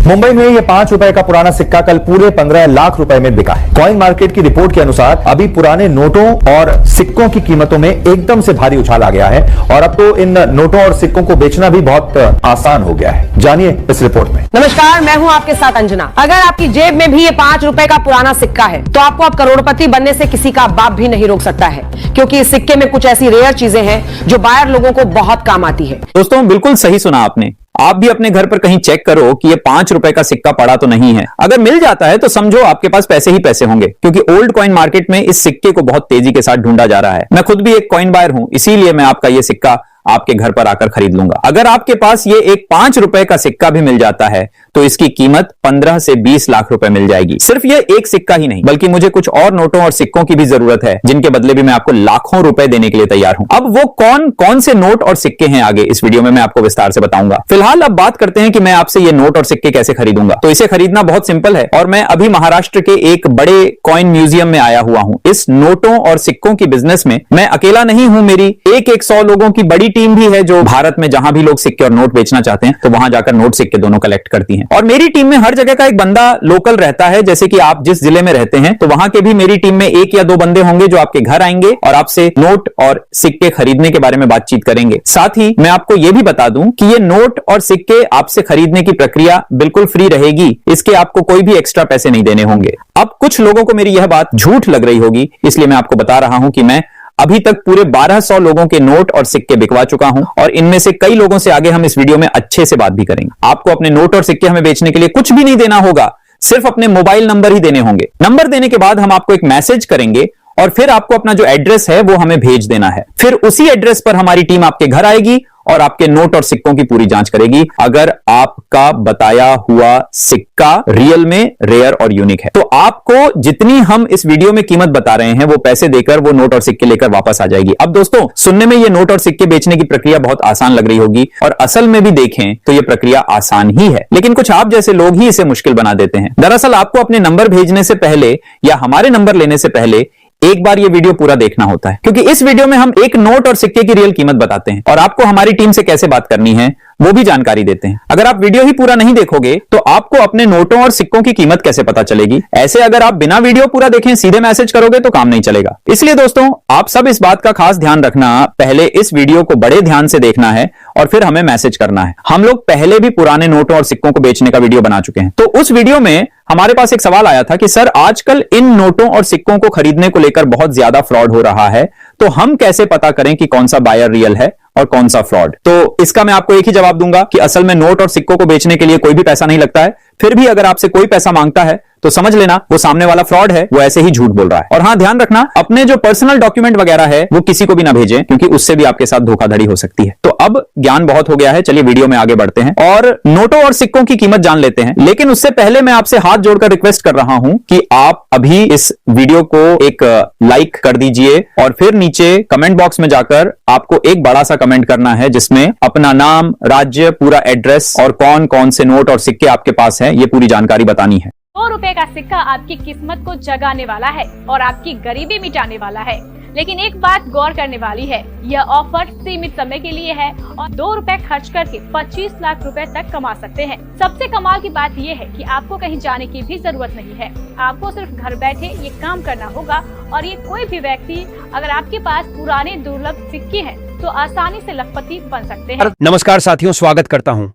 मुंबई में ये 5 रुपए का पुराना सिक्का कल पूरे 15 लाख रुपए में बिका है। कॉइन मार्केट की रिपोर्ट के अनुसार अभी पुराने नोटों और सिक्कों की कीमतों में एकदम से भारी उछाल आ गया है और अब तो इन नोटों और सिक्कों को बेचना भी बहुत आसान हो गया है। जानिए इस रिपोर्ट में। नमस्कार, मैं हूं आपके साथ अंजना। अगर आपकी जेब में भी ये 5 रुपए का पुराना सिक्का है तो आपको अब करोड़पति बनने से किसी का बाप भी नहीं रोक सकता है, क्योंकि इस सिक्के में कुछ ऐसी रेयर चीजें हैं जो बाहर लोगों को बहुत काम आती है। दोस्तों बिल्कुल सही सुना आपने। आप भी अपने घर पर कहीं चेक करो कि ये 5 रुपए का सिक्का पड़ा तो नहीं है। अगर मिल जाता है तो समझो आपके पास पैसे ही पैसे होंगे, क्योंकि ओल्ड कॉइन मार्केट में इस सिक्के को बहुत तेजी के साथ ढूंढा जा रहा है। मैं खुद भी एक कॉइन बायर हूं, इसीलिए मैं आपका ये सिक्का आपके घर पर आकर खरीद लूंगा। अगर आपके पास ये एक 5 रुपए का सिक्का भी मिल जाता है तो इसकी कीमत 15 से 20 लाख रुपए मिल जाएगी। सिर्फ ये एक सिक्का ही नहीं, बल्कि मुझे कुछ और नोटों और सिक्कों की भी जरूरत है, जिनके बदले भी मैं आपको लाखों रुपए देने के लिए तैयार हूं। अब वो कौन कौन से नोट और सिक्के हैं, आगे इस वीडियो में मैं आपको विस्तार से बताऊंगा। फिलहाल अब बात करते हैं कि मैं आपसे ये नोट और सिक्के कैसे खरीदूंगा। तो इसे खरीदना बहुत सिंपल है और मैं अभी महाराष्ट्र के एक बड़े कॉइन म्यूजियम में आया हुआ हूं। इस नोटों और सिक्कों की बिजनेस में मैं अकेला नहीं हूं, मेरी एक 100 लोगों की बड़ी टीम भी है जो भारत में जहां भी लोग सिक्के और नोट बेचना चाहते हैं तो वहां जाकर नोट सिक्के दोनों कलेक्ट करती हैं। और मेरी टीम में हर जगह का एक बंदा लोकल रहता है। जैसे कि आप जिस जिले में रहते हैं तो वहां के भी मेरी टीम में 1 या 2 बंदे होंगे जो आपके घर आएंगे और आपसे नोट और सिक्के खरीदने के बारे में बातचीत करेंगे। साथ ही मैं आपको यह भी बता दूं कि ये नोट और सिक्के आपसे खरीदने की प्रक्रिया बिल्कुल फ्री रहेगी। इसके आपको कोई भी एक्स्ट्रा पैसे नहीं देने होंगे। अब कुछ लोगों को मेरी यह बात झूठ लग रही होगी, इसलिए मैं आपको बता रहा हूं कि मैं अभी तक पूरे 1200 लोगों के नोट और सिक्के बिकवा चुका हूं और इनमें से कई लोगों से आगे हम इस वीडियो में अच्छे से बात भी करेंगे। आपको अपने नोट और सिक्के हमें बेचने के लिए कुछ भी नहीं देना होगा, सिर्फ अपने मोबाइल नंबर ही देने होंगे। नंबर देने के बाद हम आपको एक मैसेज करेंगे और फिर आपको अपना जो एड्रेस है वो हमें भेज देना है। फिर उसी एड्रेस पर हमारी टीम आपके घर आएगी और आपके नोट और सिक्कों की पूरी जांच करेगी। अगर आपका बताया हुआ सिक्का रियल में रेयर और यूनिक है तो आपको जितनी हम इस वीडियो में कीमत बता रहे हैं वो पैसे देकर वो नोट और सिक्के लेकर वापस आ जाएगी। अब दोस्तों सुनने में ये नोट और सिक्के बेचने की प्रक्रिया बहुत आसान लग रही होगी और असल में भी देखें तो ये प्रक्रिया आसान ही है, लेकिन कुछ आप जैसे लोग ही इसे मुश्किल बना देते हैं। दरअसल आपको अपने नंबर भेजने से पहले या हमारे नंबर लेने से पहले एक बार ये वीडियो पूरा देखना होता है, क्योंकि इस वीडियो में हम एक नोट और सिक्के की रियल कीमत बताते हैं और आपको हमारी टीम से कैसे बात करनी है वो भी जानकारी देते हैं। अगर आप वीडियो ही पूरा नहीं देखोगे तो आपको अपने नोटों और सिक्कों की कीमत कैसे पता चलेगी। ऐसे अगर आप बिना वीडियो पूरा देखें सीधे मैसेज करोगे तो काम नहीं चलेगा। इसलिए दोस्तों आप सब इस बात का खास ध्यान रखना, पहले इस वीडियो को बड़े ध्यान से देखना है और फिर हमें मैसेज करना है। हम लोग पहले भी पुराने नोटों और सिक्कों को बेचने का वीडियो बना चुके हैं। तो उस वीडियो में हमारे पास एक सवाल आया था कि सर आजकल इन नोटों और सिक्कों को खरीदने को लेकर बहुत ज्यादा फ्रॉड हो रहा है, तो हम कैसे पता करें कि कौन सा बायर रियल है और कौन सा फ्रॉड। तो इसका मैं आपको एक ही जवाब दूंगा कि असल में नोट और सिक्कों को बेचने के लिए कोई भी पैसा नहीं लगता है। फिर भी अगर आपसे कोई पैसा मांगता है तो समझ लेना वो सामने वाला फ्रॉड है, वो ऐसे ही झूठ बोल रहा है। और हां ध्यान रखना अपने जो पर्सनल डॉक्यूमेंट वगैरह है वो किसी को भी ना भेजें, क्योंकि उससे भी आपके साथ धोखाधड़ी हो सकती है। तो अब ज्ञान बहुत हो गया है, चलिए वीडियो में आगे बढ़ते हैं और नोटों और सिक्कों की कीमत जान लेते हैं। लेकिन उससे पहले मैं आपसे हाथ जोड़कर रिक्वेस्ट कर रहा हूं कि आप अभी इस वीडियो को एक लाइक कर दीजिए और फिर नीचे कमेंट बॉक्स में जाकर आपको एक बड़ा सा कमेंट करना है जिसमें अपना नाम, राज्य, पूरा एड्रेस और कौन कौन से नोट और सिक्के आपके पास हैं ये पूरी जानकारी बतानी है। 100 रुपए का सिक्का आपकी किस्मत को जगाने वाला है और आपकी गरीबी मिटाने वाला है। लेकिन एक बात गौर करने वाली है, यह ऑफर सीमित समय के लिए है और 2 रुपए खर्च करके 25 लाख रुपए तक कमा सकते हैं। सबसे कमाल की बात यह है कि आपको कहीं जाने की भी जरूरत नहीं है। आपको सिर्फ घर बैठे ये काम करना होगा और ये कोई भी व्यक्ति अगर आपके पास पुराने दुर्लभ सिक्के हैं तो आसानी से लखपति बन सकते हैं। नमस्कार साथियों, स्वागत करता हूं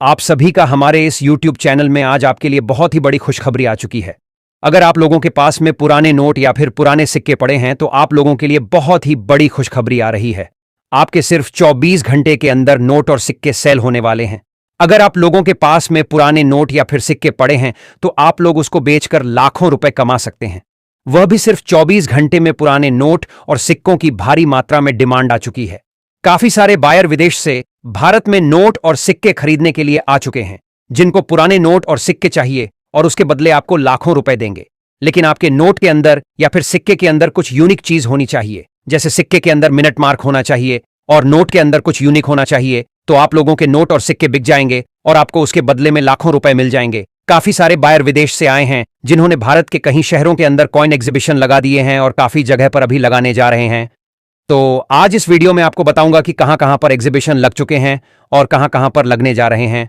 आप सभी का हमारे इस YouTube चैनल में। आज आपके लिए बहुत ही बड़ी खुशखबरी आ चुकी है। अगर आप लोगों के पास में पुराने नोट या फिर पुराने सिक्के पड़े हैं तो आप लोगों के लिए बहुत ही बड़ी खुशखबरी आ रही है। आपके सिर्फ 24 घंटे के अंदर नोट और सिक्के सेल होने वाले हैं। अगर आप लोगों के पास में पुराने नोट या फिर सिक्के पड़े हैं तो आप लोग उसको बेचकर लाखों रुपए कमा सकते हैं, वह भी सिर्फ 24 घंटे में। पुराने नोट और सिक्कों की भारी मात्रा में डिमांड आ चुकी है। काफी सारे बायर विदेश से भारत में नोट और सिक्के खरीदने के लिए आ चुके हैं, जिनको पुराने नोट और सिक्के चाहिए और उसके बदले आपको लाखों रुपए देंगे। लेकिन आपके नोट के अंदर या फिर सिक्के के अंदर कुछ यूनिक चीज होनी चाहिए, जैसे सिक्के के अंदर मिनट मार्क होना चाहिए और नोट के अंदर कुछ यूनिक होना चाहिए। तो आप लोगों के नोट और सिक्के बिक जाएंगे और आपको उसके बदले में लाखों रुपए मिल जाएंगे। काफी सारे बायर विदेश से आए हैं जिन्होंने भारत के कई शहरों के अंदर कॉइन एग्जीबिशन लगा दिए हैं और काफी जगह पर अभी लगाने जा रहे हैं। तो आज इस वीडियो में आपको बताऊंगा कि कहां कहां पर एग्जीबिशन लग चुके हैं और कहां कहां पर लगने जा रहे हैं।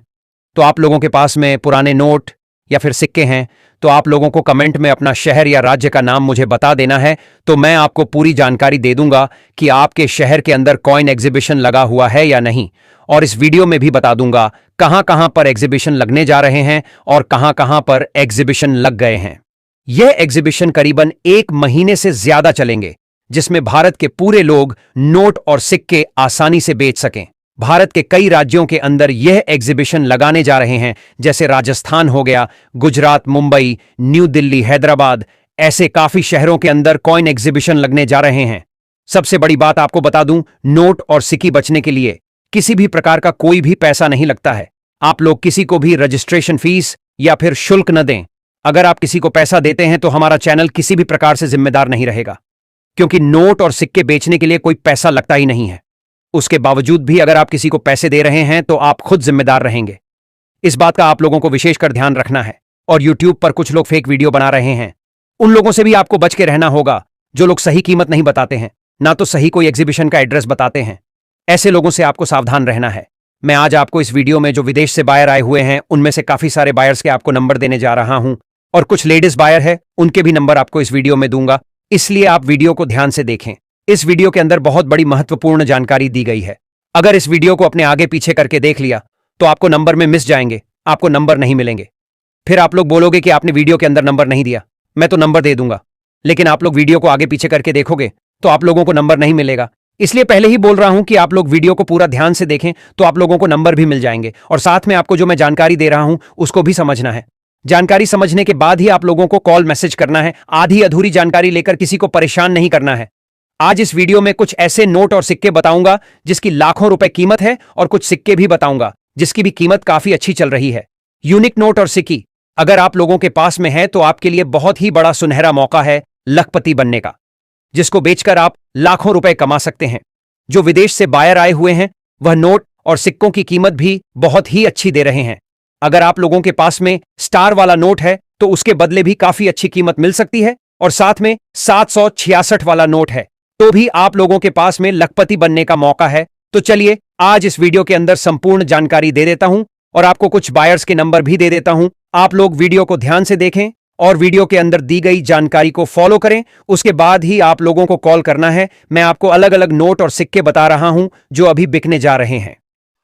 तो आप लोगों के पास में पुराने नोट या फिर सिक्के हैं तो आप लोगों को कमेंट में अपना शहर या राज्य का नाम मुझे बता देना है, तो मैं आपको पूरी जानकारी दे दूंगा कि आपके शहर के अंदर कॉइन एग्जीबिशन लगा हुआ है या नहीं। और इस वीडियो में भी बता दूंगा कहां कहां पर एग्जीबिशन लगने जा रहे हैं और कहां कहां पर एग्जीबिशन लग गए हैं। यह एग्जीबिशन करीबन 1 महीने से ज्यादा चलेंगे, जिसमें भारत के पूरे लोग नोट और सिक्के आसानी से बेच सकें। भारत के कई राज्यों के अंदर यह एग्जीबिशन लगाने जा रहे हैं, जैसे राजस्थान हो गया, गुजरात, मुंबई, न्यू दिल्ली, हैदराबाद, ऐसे काफी शहरों के अंदर कॉइन एग्जीबिशन लगने जा रहे हैं। सबसे बड़ी बात आपको बता दूं, नोट और सिक्के बचने के लिए किसी भी प्रकार का कोई भी पैसा नहीं लगता है। आप लोग किसी को भी रजिस्ट्रेशन फीस या फिर शुल्क न दें। अगर आप किसी को पैसा देते हैं तो हमारा चैनल किसी भी प्रकार से जिम्मेदार नहीं रहेगा, क्योंकि नोट और सिक्के बेचने के लिए कोई पैसा लगता ही नहीं है। उसके बावजूद भी अगर आप किसी को पैसे दे रहे हैं तो आप खुद जिम्मेदार रहेंगे। इस बात का आप लोगों को विशेषकर ध्यान रखना है। और YouTube पर कुछ लोग फेक वीडियो बना रहे हैं, उन लोगों से भी आपको बच के रहना होगा, जो लोग सही कीमत नहीं बताते हैं, ना तो सही कोई एग्जीबिशन का एड्रेस बताते हैं। ऐसे लोगों से आपको सावधान रहना है। मैं आज आपको इस वीडियो में जो विदेश से बायर आए हुए हैं, उनमें से काफी सारे बायर्स के आपको नंबर देने जा रहा हूं, और कुछ लेडीज बायर है, उनके भी नंबर आपको इस वीडियो में दूंगा, इसलिए आप वीडियो को ध्यान से देखें। इस वीडियो के अंदर बहुत बड़ी महत्वपूर्ण जानकारी दी गई है। अगर इस वीडियो को अपने आगे पीछे करके देख लिया तो आपको नंबर में मिस जाएंगे, आपको नंबर नहीं मिलेंगे। फिर आप लोग बोलोगे कि आपने वीडियो के अंदर नंबर नहीं दिया। मैं तो नंबर दे दूंगा, लेकिन आप लोग वीडियो को आगे पीछे करके देखोगे तो आप लोगों को नंबर नहीं मिलेगा। इसलिए पहले ही बोल रहा हूं कि आप लोग वीडियो को पूरा ध्यान से देखें, तो आप लोगों को नंबर भी मिल जाएंगे। और साथ में आपको जो मैं जानकारी दे रहा हूं उसको भी समझना है। जानकारी समझने के बाद ही आप लोगों को कॉल मैसेज करना है। आधी अधूरी जानकारी लेकर किसी को परेशान नहीं करना है। आज इस वीडियो में कुछ ऐसे नोट और सिक्के बताऊंगा जिसकी लाखों रुपए कीमत है, और कुछ सिक्के भी बताऊंगा जिसकी भी कीमत काफी अच्छी चल रही है। यूनिक नोट और सिक्के अगर आप लोगों के पास में है तो आपके लिए बहुत ही बड़ा सुनहरा मौका है लखपति बनने का, जिसको बेचकर आप लाखों रुपए कमा सकते हैं। जो विदेश से बायर आए हुए हैं वह नोट और सिक्कों की कीमत भी बहुत ही अच्छी दे रहे हैं। अगर आप लोगों के पास में स्टार वाला नोट है तो उसके बदले भी काफी अच्छी कीमत मिल सकती है, और साथ में 766 वाला नोट है तो भी आप लोगों के पास में लखपति बनने का मौका है। तो चलिए आज इस वीडियो के अंदर संपूर्ण जानकारी दे देता हूं, और आपको कुछ बायर्स के नंबर भी दे देता हूं। आप लोग वीडियो को ध्यान से देखें और वीडियो के अंदर दी गई जानकारी को फॉलो करें। उसके बाद ही आप लोगों को कॉल करना है। मैं आपको अलग अलग नोट और सिक्के बता रहा हूं जो अभी बिकने जा रहे हैं।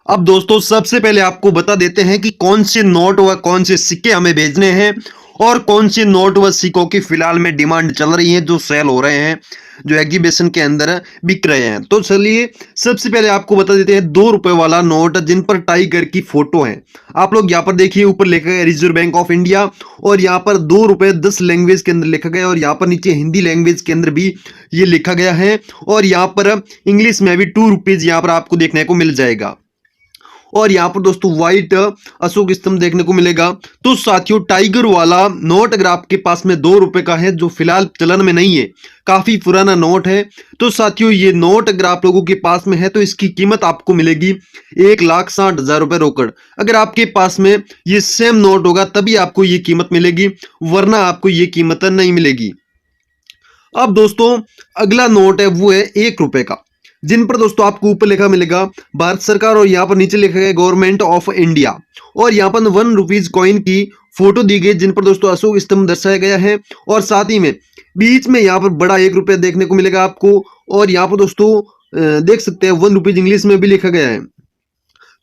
अब दोस्तों सबसे पहले आपको बता देते हैं कि कौन से नोट व कौन से सिक्के हमें भेजने हैं, और कौन से नोट व सिक्कों की फिलहाल में डिमांड चल रही है, जो सेल हो रहे हैं, जो एग्जीबिशन के अंदर बिक रहे हैं। तो चलिए सबसे पहले आपको बता देते हैं 2 रुपए वाला नोट जिन पर टाइगर की फोटो है। आप लोग यहाँ पर देखिए, ऊपर लिखा है रिजर्व बैंक ऑफ इंडिया, और यहाँ पर 2 रुपए 10 लैंग्वेज के अंदर लिखा गया, और यहाँ पर नीचे हिंदी लैंग्वेज के अंदर भी ये लिखा गया है, और यहाँ पर इंग्लिश में भी 2 रुपीज यहाँ पर आपको देखने को मिल जाएगा। और यहाँ पर दोस्तों व्हाइट अशोक स्तंभ देखने को मिलेगा। तो साथियों टाइगर वाला नोट अगर आपके पास में 2 रुपए का है, जो फिलहाल चलन में नहीं है, काफी पुराना नोट है, तो साथियों ये नोट अगर आप लोगों के पास में है तो इसकी कीमत आपको मिलेगी 1,60,000 रुपए रोकड़। अगर आपके पास में ये सेम नोट होगा तभी आपको ये कीमत मिलेगी, वरना आपको ये कीमत नहीं मिलेगी। अब दोस्तों अगला नोट है वो है 1 रुपए का, जिन पर दोस्तों आपको ऊपर लिखा मिलेगा भारत सरकार, और यहाँ पर नीचे लिखा है गवर्नमेंट ऑफ इंडिया, और यहाँ पर 1 रुपीज कॉइन की फोटो दी गई, जिन पर दोस्तों अशोक स्तंभ दर्शाया गया है, और साथ ही में बीच में यहाँ पर बड़ा 1 रुपया देखने को मिलेगा आपको, और यहाँ पर दोस्तों देख सकते हैं 1 रुपीज इंग्लिश में भी लिखा गया है।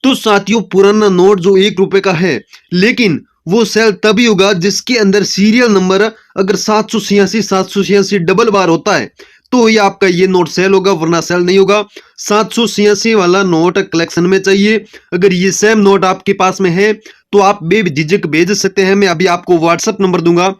तो साथियों पुराना नोट जो 1 रुपए का है, लेकिन वो सेल तभी होगा जिसके अंदर सीरियल नंबर अगर 786 डबल बार होता है तो ये आपका ये नोट सेल होगा, वरना सेल नहीं होगा। 786 वाला नोट कलेक्शन में चाहिए। अगर ये सेम नोट आपके पास में है तो आप बेझिझक भेज सकते हैं। मैं अभी आपको व्हाट्सएप नंबर दूंगा,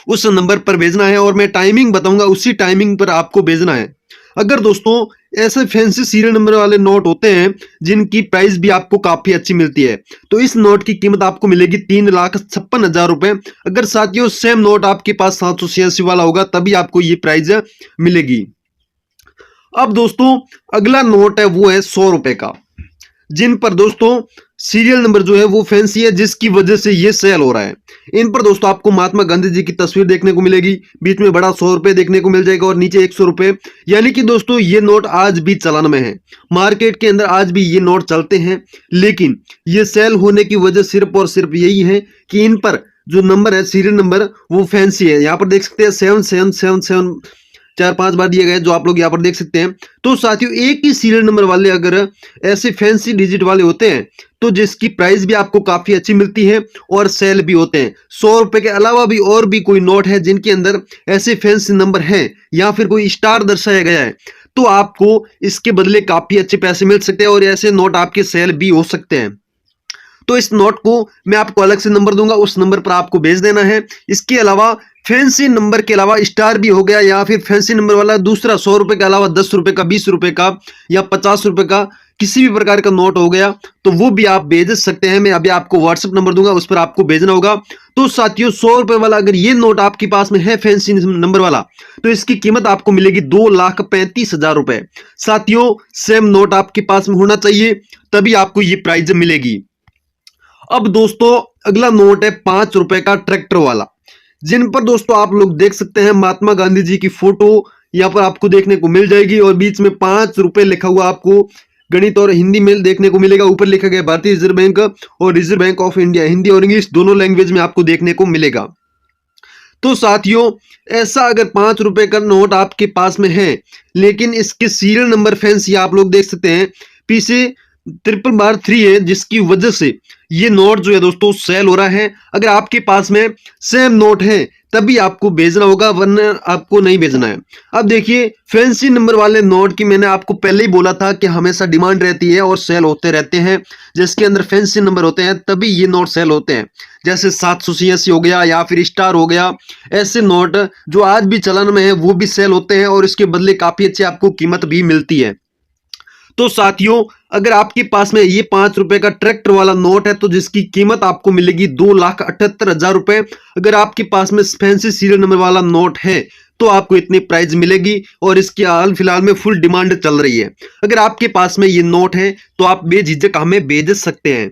उस नंबर पर भेजना है, और मैं टाइमिंग बताऊंगा, उसी टाइमिंग पर आपको भेजना है। अगर दोस्तों ऐसे फैंसी सीरियल नंबर वाले नोट होते हैं जिनकी प्राइस भी आपको काफी अच्छी मिलती है, तो इस नोट की कीमत आपको मिलेगी 3,56,000 रुपए। अगर साथियों सेम नोट आपके पास 786 वाला होगा तभी आपको ये प्राइस मिलेगी। अब दोस्तों अगला नोट है वो है 100 रुपए का, जिन पर दोस्तों सीरियल नंबर जो है वो फैंसी है, जिसकी वजह से ये सेल हो रहा है। इन पर दोस्तों आपको महात्मा गांधी जी की तस्वीर देखने को मिलेगी, बीच में बड़ा 100 रुपए देखने को मिल जाएगा और नीचे 100 रुपए, यानी कि दोस्तों ये नोट आज भी चलन में है। मार्केट के अंदर आज भी ये नोट चलते हैं, लेकिन ये सेल होने की वजह सिर्फ और सिर्फ यही है कि इन पर जो नंबर है, सीरियल नंबर, वो फैंसी है। यहाँ पर देख सकते हैं 7777 4-5 बार दिए गए, जो आप लोग यहाँ पर देख सकते हैं। तो साथियों एक ही सीरियल नंबर वाले अगर ऐसे फैंसी डिजिट वाले होते हैं तो जिसकी प्राइस भी आपको काफी अच्छी मिलती है और सेल भी होते हैं। 100 रुपए के अलावा भी और भी कोई नोट है जिनके अंदर ऐसे फैंसी नंबर हैं या फिर कोई स्टार दर्शाया गया है, तो आपको इसके बदले काफी अच्छे पैसे मिल सकते हैं और ऐसे नोट आपके सेल भी हो सकते हैं। तो इस नोट को मैं आपको अलग से नंबर दूंगा, उस नंबर पर आपको भेज देना है। इसके अलावा फैंसी नंबर के अलावा स्टार भी हो गया या फिर फैंसी नंबर वाला दूसरा 100 रुपए के अलावा 10 रुपए का, 20 रुपए का या 50 रुपए का किसी भी प्रकार का नोट हो गया तो वो भी आप भेज सकते हैं। मैं अभी आपको व्हाट्सएप नंबर दूंगा, उस पर आपको भेजना होगा। तो साथियों 100 रुपए वाला अगर ये नोट आपके पास में है फैंसी नंबर वाला, तो इसकी कीमत आपको मिलेगी 2,35,000 रुपए। साथियों सेम नोट आपके पास में होना चाहिए, तभी आपको ये प्राइज मिलेगी। अब दोस्तों अगला नोट है 5 रुपए का ट्रैक्टर वाला, जिन पर दोस्तों आप लोग देख सकते हैं महात्मा गांधी जी की फोटो यहाँ पर आपको देखने को मिल जाएगी और बीच में 5 रुपए लिखा हुआ आपको गणित और हिंदी में देखने को मिलेगा। ऊपर लिखा गया भारतीय रिजर्व बैंक और reserve bank of India, Hindi और इंग्लिश दोनों लैंग्वेज में आपको देखने को मिलेगा। तो साथियों ऐसा अगर 5 रुपए का नोट आपके पास में है, लेकिन इसके सीरियल नंबर फैंसी आप लोग देख सकते हैं, पीछे 333 है, जिसकी वजह से ये नोट जो है दोस्तों सेल हो रहा है। अगर आपके पास में सेम नोट है तभी आपको भेजना होगा, वरना आपको नहीं भेजना है। अब देखिए फैंसी नंबर वाले नोट की मैंने आपको पहले ही बोला था कि हमेशा डिमांड रहती है और सेल होते रहते हैं। जिसके अंदर फैंसी नंबर होते हैं तभी ये नोट सेल होते हैं, जैसे 786 हो गया या फिर स्टार हो गया। ऐसे नोट जो आज भी चलन में है वो भी सेल होते हैं और इसके बदले काफी अच्छी आपको कीमत भी मिलती है। तो साथियों अगर आपके पास में ये 5 रुपए का ट्रैक्टर वाला नोट है तो जिसकी कीमत आपको मिलेगी 2,78,000 रुपए। अगर आपके पास में फैंसी सीरियल नंबर वाला नोट है तो आपको इतनी प्राइस मिलेगी और इसकी हाल फिलहाल में फुल डिमांड चल रही है। अगर आपके पास में ये नोट है तो आप बेझिझक हमें भेज सकते हैं।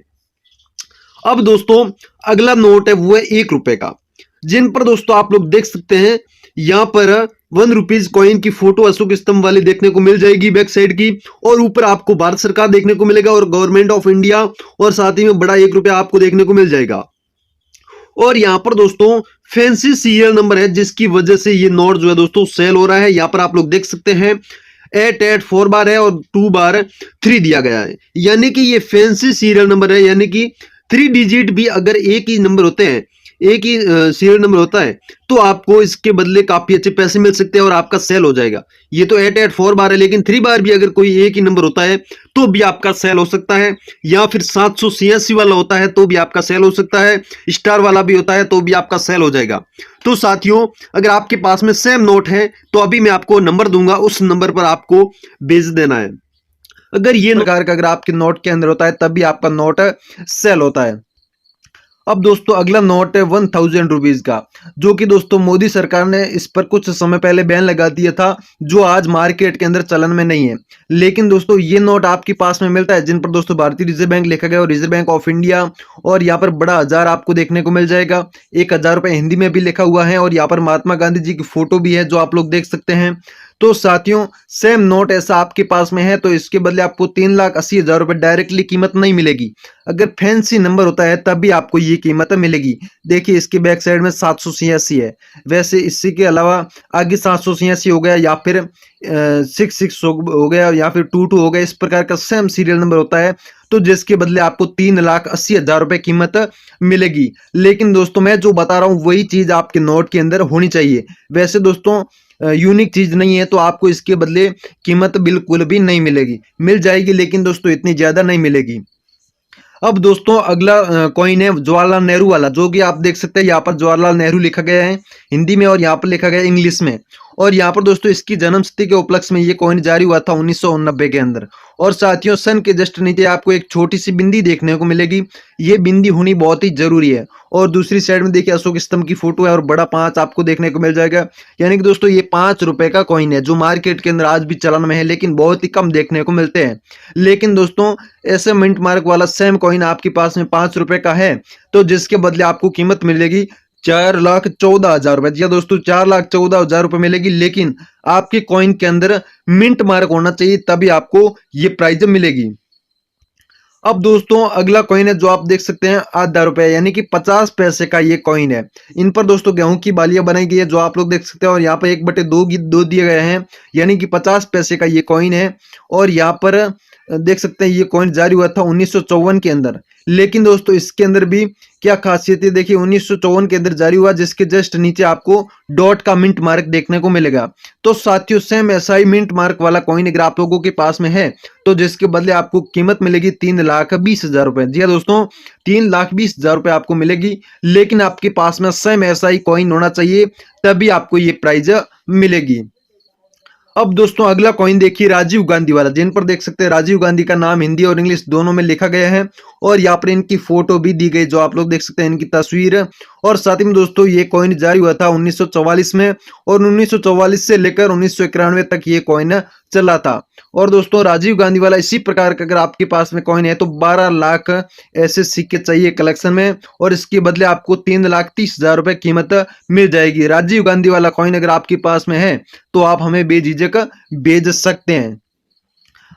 अब दोस्तों अगला नोट है वो है 1 रुपए का, जिन पर दोस्तों आप लोग देख सकते हैं यहाँ पर 1 रुपीज कॉइन की फोटो अशोक स्तंभ वाली देखने को मिल जाएगी बैक साइड की, और ऊपर आपको भारत सरकार देखने को मिलेगा और गवर्नमेंट ऑफ इंडिया, और साथ ही में बड़ा 1 रुपया आपको देखने को मिल जाएगा। और यहाँ पर दोस्तों फैंसी सीरियल नंबर है, जिसकी वजह से ये नोट जो है दोस्तों सेल हो रहा है। यहाँ पर आप लोग देख सकते हैं 884 बार है और 2 बार 3 दिया गया है, यानी कि ये फैंसी सीरियल नंबर है, यानी कि 3 डिजिट भी अगर एक ही नंबर होते हैं, एक ही सीरियल नंबर होता है तो आपको इसके बदले काफी अच्छे पैसे मिल सकते हैं और आपका सेल हो जाएगा। ये तो 884 बार है, लेकिन 3 बार भी अगर कोई एक ही नंबर होता है तो भी आपका सेल हो सकता है, या फिर 786 वाला होता है तो भी आपका सेल हो सकता है, स्टार वाला भी होता है तो भी आपका सेल हो जाएगा। तो साथियों अगर आपके पास में सेम नोट है तो अभी मैं आपको नंबर दूंगा, उस नंबर पर आपको भेज देना है। अगर ये प्रकार का अगर आपके नोट के अंदर होता है तब भी आपका नोट सेल होता है। अब दोस्तों अगला नोट है 1000 रुपीज का, जो कि दोस्तों मोदी सरकार ने इस पर कुछ समय पहले बैन लगा दिया था, जो आज मार्केट के अंदर चलन में नहीं है। लेकिन दोस्तों ये नोट आपके पास में मिलता है, जिन पर दोस्तों भारतीय रिजर्व बैंक लिखा गया और रिजर्व बैंक ऑफ इंडिया, और यहाँ पर बड़ा 1000 आपको देखने को मिल जाएगा। 1000 रुपये हिंदी में भी लिखा हुआ है और यहाँ पर महात्मा गांधी जी की फोटो भी है, जो आप लोग देख सकते हैं। तो साथियों सेम नोट ऐसा आपके पास में है तो इसके बदले आपको 3,80,000 रुपए डायरेक्टली कीमत नहीं मिलेगी। अगर फैंसी नंबर होता है तब भी आपको ये कीमत मिलेगी। देखिए इसके बैक साइड में 786 है, वैसे इसी के अलावा आगे 786 हो गया या फिर 66 हो गया या फिर 22 हो गया, इस प्रकार का सेम सीरियल नंबर होता है तो जिसके बदले आपको 3,80,000 रुपए कीमत मिलेगी। लेकिन दोस्तों मैं जो बता रहा हूँ वही चीज आपके नोट के अंदर होनी चाहिए। वैसे दोस्तों यूनिक चीज नहीं है तो आपको इसके बदले कीमत बिल्कुल भी नहीं मिलेगी, मिल जाएगी लेकिन दोस्तों इतनी ज्यादा नहीं मिलेगी। अब दोस्तों अगला कॉइन है जवाहरलाल नेहरू वाला, जो कि आप देख सकते हैं यहाँ पर जवाहरलाल नेहरू लिखा गया है हिंदी में और यहाँ पर लिखा गया है इंग्लिश में, और यहाँ पर दोस्तों इसकी जन्मतिथि के उपलक्ष्य में ये कॉइन जारी हुआ था 1989 के अंदर। और साथियों सन के जस्ट नीचे आपको एक छोटी सी बिंदी देखने को मिलेगी, ये बिंदी होनी बहुत ही जरूरी है। और दूसरी साइड में देखिए अशोक स्तंभ की फोटो है और बड़ा 5 आपको देखने को मिल जाएगा। यानी कि दोस्तों ये 5 रुपए का कॉइन है जो मार्केट के अंदर आज भी चलन में है, लेकिन बहुत ही कम देखने को मिलते हैं। लेकिन दोस्तों ऐसे मिंट मार्क वाला सेम कॉइन आपके पास में 5 रुपए का है, तो जिसके बदले आपको कीमत मिलेगी 4,14,000 रुपए। जी दोस्तों 4,14,000 रुपए मिलेगी, लेकिन आपके कॉइन के अंदर मिंट मार्क होना चाहिए, तभी आपको ये प्राइज मिलेगी। अब दोस्तों अगला कॉइन है जो आप देख सकते हैं आधा रुपए, यानी कि 50 पैसे का ये कॉइन है। इन पर दोस्तों गेहूं की बालियां बनाई गई है जो आप लोग देख सकते हैं, और यहाँ पर 1/2 दिए गए हैं, यानी कि 50 पैसे का ये कॉइन है। और यहाँ पर देख सकते हैं ये कॉइन जारी हुआ था 1954 के अंदर। लेकिन दोस्तों इसके अंदर भी क्या खासियत है, देखिए 1954 के अंदर जारी हुआ, जिसके जस्ट नीचे आपको डॉट का मिंट मार्क देखने को मिलेगा। तो साथियों सेम ऐसा ही मिंट मार्क वाला कॉइन अगर आप लोगों के पास में है, तो जिसके बदले आपको कीमत मिलेगी 3,20,000 रुपए। जी हाँ दोस्तों 3,20,000 रुपए आपको मिलेगी, लेकिन आपके पास में सेम ऐसा ही कॉइन होना चाहिए, तभी आपको ये प्राइज मिलेगी। अब दोस्तों अगला कॉइन देखिए राजीव गांधी वाला, जिन पर देख सकते हैं राजीव गांधी का नाम हिंदी और इंग्लिश दोनों में लिखा गया है, और यहाँ पर इनकी फोटो भी दी गई जो आप लोग देख सकते हैं, इनकी तस्वीर। और साथ ही में दोस्तों ये कॉइन जारी हुआ था 1944 में, और 1944 से लेकर 1991 तक ये कॉइन चला था। और दोस्तों राजीव गांधी वाला इसी प्रकार का अगर आपके पास में कॉइन है तो 12 लाख ऐसे सिक्के चाहिए कलेक्शन में, और इसके बदले आपको 3,30,000 रुपए कीमत मिल जाएगी। राजीव गांधी वाला कॉइन अगर आपके पास में है तो आप हमें बेझिझक भेज सकते हैं।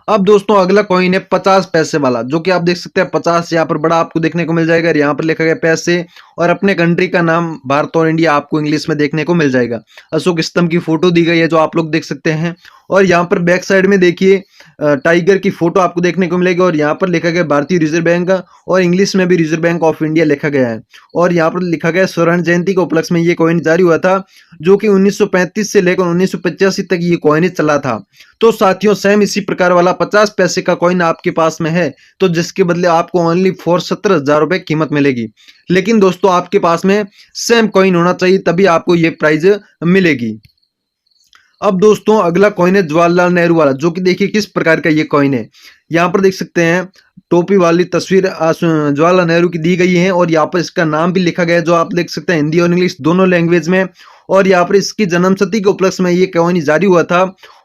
अब दोस्तों अगला कॉइन है 50 पैसे वाला, जो कि आप देख सकते हैं 50 यहाँ पर बड़ा आपको देखने को मिल जाएगा। यहाँ पर लिखा गया पैसे, और अपने कंट्री का नाम भारत और इंडिया आपको इंग्लिश में देखने को मिल जाएगा। अशोक स्तंभ की फोटो दी गई है जो आप लोग देख सकते हैं, और यहाँ पर बैक साइड में देखिए टाइगर की फोटो आपको देखने को मिलेगी, और यहाँ पर लिखा गया भारतीय रिजर्व बैंक, और इंग्लिश में भी रिजर्व बैंक ऑफ इंडिया लिखा गया है। और यहाँ पर लिखा गया स्वर्ण जयंती के उपलक्ष्य में ये कॉइन जारी हुआ था, जो कि 1935 से लेकर 1985 तक ये कॉइन चला था। तो साथियों सेम इसी प्रकार वाला 50 पैसे का कॉइन आपके पास में है, तो जिसके बदले आपको ओनली फॉर 17,000 रुपए कीमत मिलेगी। लेकिन दोस्तों आपके पास में सेम कॉइन होना चाहिए, तभी आपको ये प्राइज मिलेगी। अब दोस्तों अगला कॉइन है जवाहरलाल नेहरू वाला, जो कि देखिए किस प्रकार का ये कॉइन है। यहाँ पर देख सकते हैं टोपी वाली तस्वीर जवाहरलाल नेहरू की दी गई है, और यहाँ पर इसका नाम भी लिखा गया है जो आप देख सकते हैं हिंदी और इंग्लिश दोनों लैंग्वेज में। और यहाँ पर इसकी जन्मतिथि के उपलक्ष्य में ये कॉइन जारी हुआ था,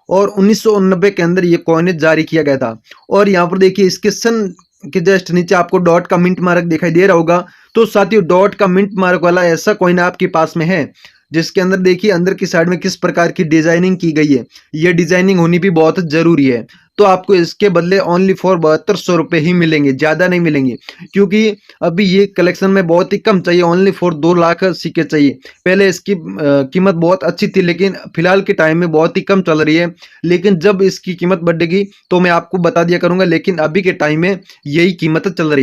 और 1989 के अंदर ये कॉइन जारी किया गया था। और यहाँ पर देखिए इसके सन के जस्ट नीचे आपको डॉट का मिंट मार्क दिखाई दे रहा होगा। तो साथियों डॉट का मिंट मार्क वाला ऐसा कॉइन आपके पास में है, जिसके अंदर देखिए अंदर की साइड में किस प्रकार की डिजाइनिंग की गई है। यह डिजाइनिंग होनी भी बहुत जरूरी है। तो आपको इसके बदले ओनली फॉर 7200 रुपए ही मिलेंगे, ज्यादा नहीं मिलेंगे, क्योंकि अभी ये कलेक्शन में बहुत ही कम चाहिए, ओनली फॉर 2 लाख सिक्के चाहिए। पहले इसकी कीमत बहुत अच्छी थी, लेकिन फिलहाल के टाइम में बहुत ही कम चल रही है। लेकिन जब इसकी कीमत बढ़ेगी तो मैं आपको बता दिया करूंगा, लेकिन अभी के टाइम में यही कीमत चल रही है।